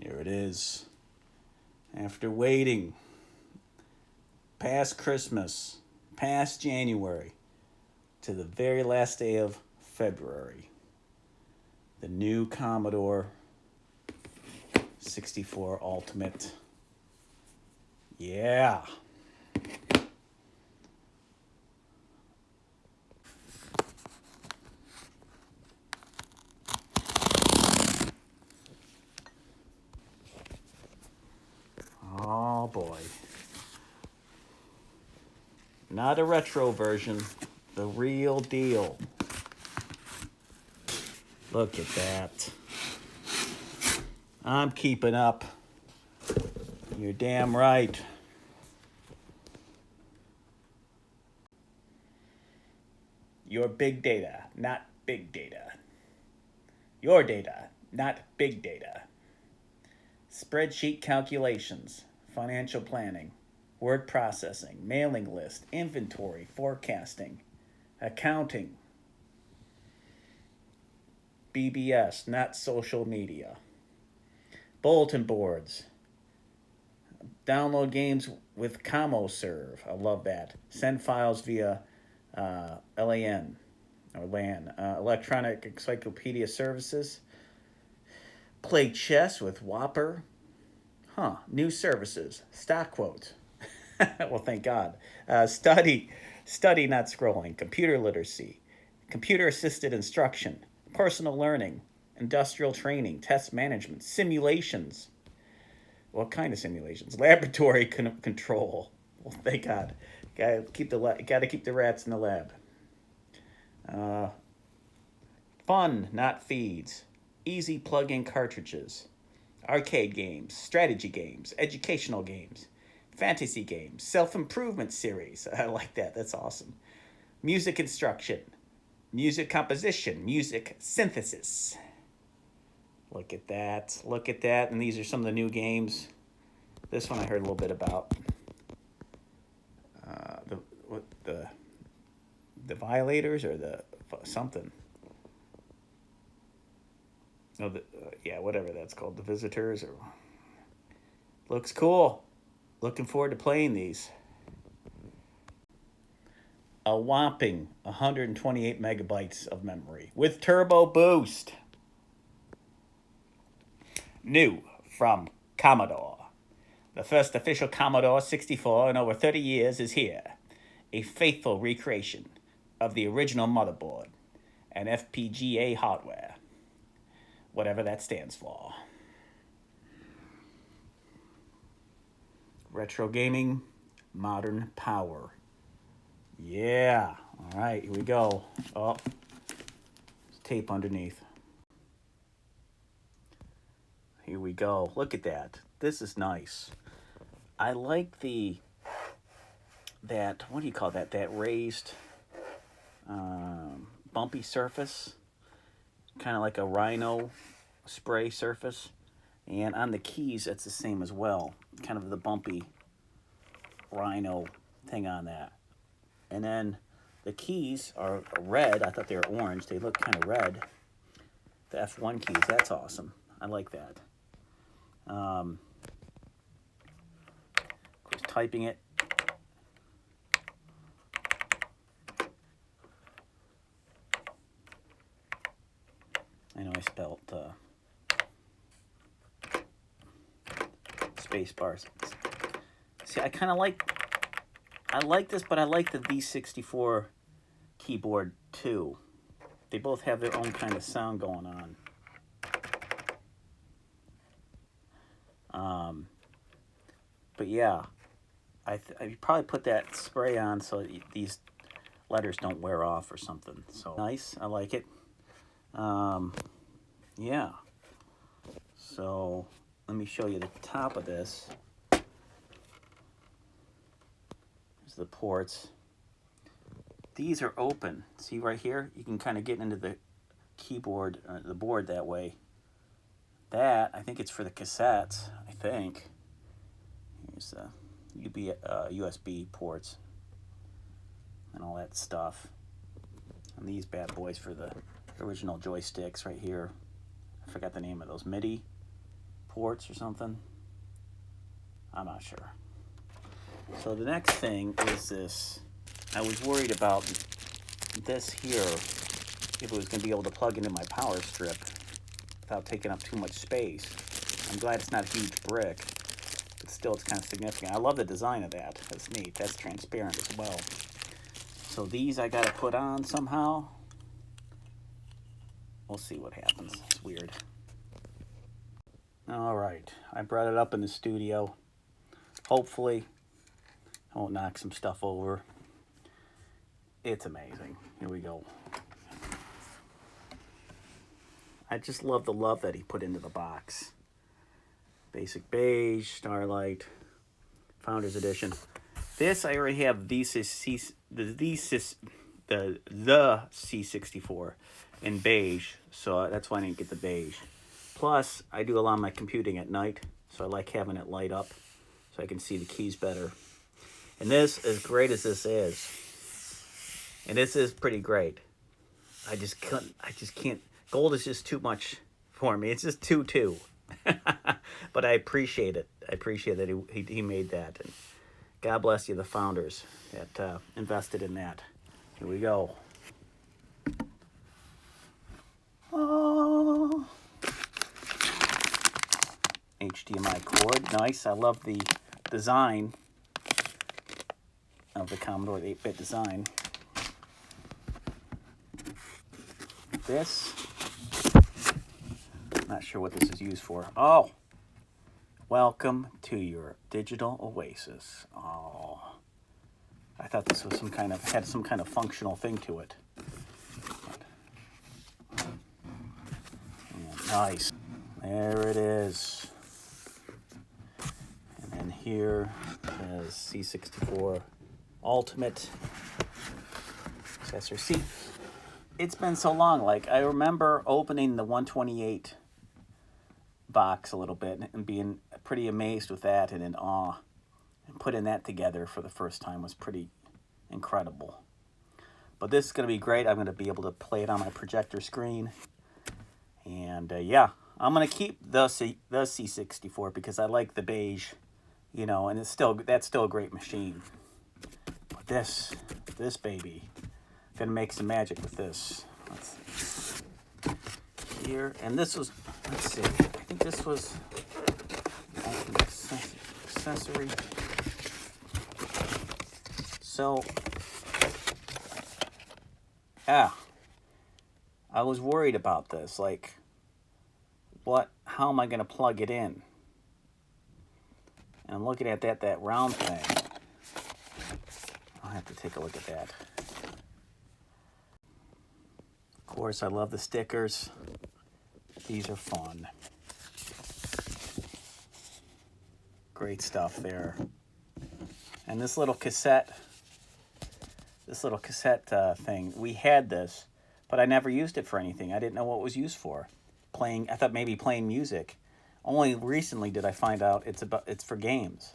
Here it is. After waiting past Christmas, past January, to the very last day of February, the new Commodore 64 Ultimate. Yeah. Oh boy. Not a retro version, the real deal. Look at that. I'm keeping up. You're damn right. Your big data, not big data. Your data, not big data. Spreadsheet calculations, financial planning, word processing, mailing list, inventory, forecasting, accounting, BBS, not social media, bulletin boards, download games with CommoServe. I love that. Send files via LAN or LAN, Electronic Encyclopedia Services. Play chess with Whopper. New services. Stock quotes. Well, thank God. Study, not scrolling. Computer literacy. Computer assisted instruction. Personal learning. Industrial training. Test management. Simulations. What kind of simulations? Laboratory control. Well, thank God. Gotta keep the rats in the lab. Uh, Fun, not feeds. Easy plug-in cartridges. Arcade games, strategy games, educational games, fantasy games, self-improvement series. I like that. That's awesome. Music instruction, music composition, music synthesis. Look at that. Look at that. And these are some of the new games. This one I heard a little bit about. The Violators or the something. No, yeah, whatever that's called, the Visitors or looks cool. Looking forward to playing these. A whopping 128 megabytes of memory with turbo boost. New from Commodore. The first official Commodore 64 in over 30 years is here. A faithful recreation of the original motherboard and FPGA hardware, whatever that stands for. Retro gaming, modern power. Yeah. All right, here we go. Oh, there's tape underneath. Here we go. Look at that. This is nice. I like that, what do you call that? That raised bumpy surface. Kind of like a Rhino spray surface. And on the keys, it's the same as well. Kind of the bumpy Rhino thing on that. And then the keys are red. I thought they were orange. They look kind of red. The F1 keys, that's awesome. I like that. Of course, typing it. I know I spelled space bars. See, I like this, but I like the V64 keyboard too. They both have their own kind of sound going on. But yeah, I probably put that spray on so these letters don't wear off or something. So nice, I like it. Yeah. So let me show you the top of this. There's the ports. These are open. See right here? You can kind of get into the keyboard, the board that way. That, I think it's for the cassettes, I think. Here's the USB ports and all that stuff. And these bad boys for the original joysticks right here. I forgot the name of those. MIDI. ports or something. I'm not sure. So the next thing is this. I was worried about this here, if it was going to be able to plug into my power strip without taking up too much space. I'm glad it's not a huge brick, but still it's kind of significant. I love the design of that. That's neat. That's transparent as well. So these I got to put on somehow. We'll see what happens. It's weird. All right, I brought it up in the studio. Hopefully, I won't knock some stuff over. It's amazing. Here we go. I just love the love that he put into the box. Basic beige, Starlight, Founders Edition. This I already have the C64 in beige, so that's why I didn't get the beige. Plus, I do a lot of my computing at night, so I like having it light up so I can see the keys better. And this, as great as this is, and this is pretty great, I just can't, gold is just too much for me. It's just too. But I appreciate it. I appreciate that he made that. And God bless you, the founders that invested in that. Here we go. Oh. HDMI cord, nice. I love the design of the Commodore, the 8-bit design. This, not sure what this is used for. Oh, welcome to your digital oasis. Oh, I thought this was had some kind of functional thing to it. Nice. There it is. And then here is C64 Ultimate accessory. See, it's been so long. Like, I remember opening the 128 box a little bit and being pretty amazed with that and in awe. And putting that together for the first time was pretty incredible. But this is going to be great. I'm going to be able to play it on my projector screen. And yeah, I'm going to keep the C64 because I like the beige, you know, and that's still a great machine. But this baby, gonna make some magic with this. Let's see. Here, and this was, let's see, I think this was an accessory. So, yeah, I was worried about this, like, how am I gonna plug it in? And I'm looking at that round thing. I'll have to take a look at that. Of course, I love the stickers. These are fun. Great stuff there. And this little cassette thing, we had this, but I never used it for anything. I didn't know what it was used for. I thought maybe playing music. Only recently did I find out it's for games.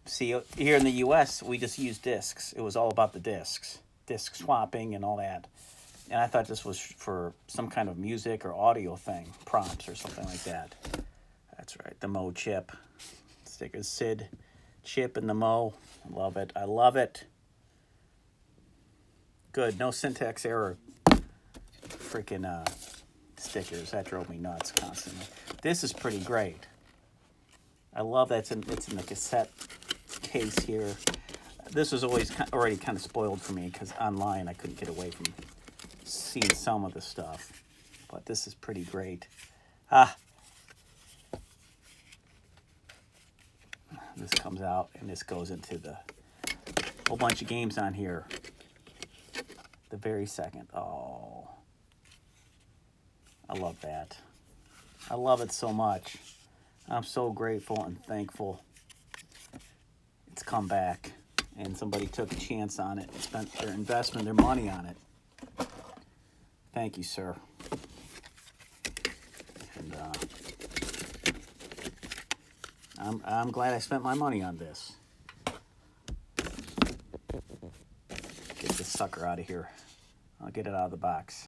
See, here in the U.S., we just use discs. It was all about the discs, disc swapping and all that. And I thought this was for some kind of music or audio thing, prompts or something like that. That's right, the Mo chip. Stickers, SID chip in the Mo. I love it. I love it. Good, no syntax error. Freaking stickers. That drove me nuts constantly. This is pretty great. I love that it's in the cassette case here. This was already kind of spoiled for me because online I couldn't get away from seeing some of the stuff. But this is pretty great. This comes out and this goes into the whole bunch of games on here. The very second. Oh, I love that. I love it so much. I'm so grateful and thankful it's come back and somebody took a chance on it and spent their investment, their money on it. Thank you, sir. And I'm glad I spent my money on this. Get this sucker out of here. I'll get it out of the box.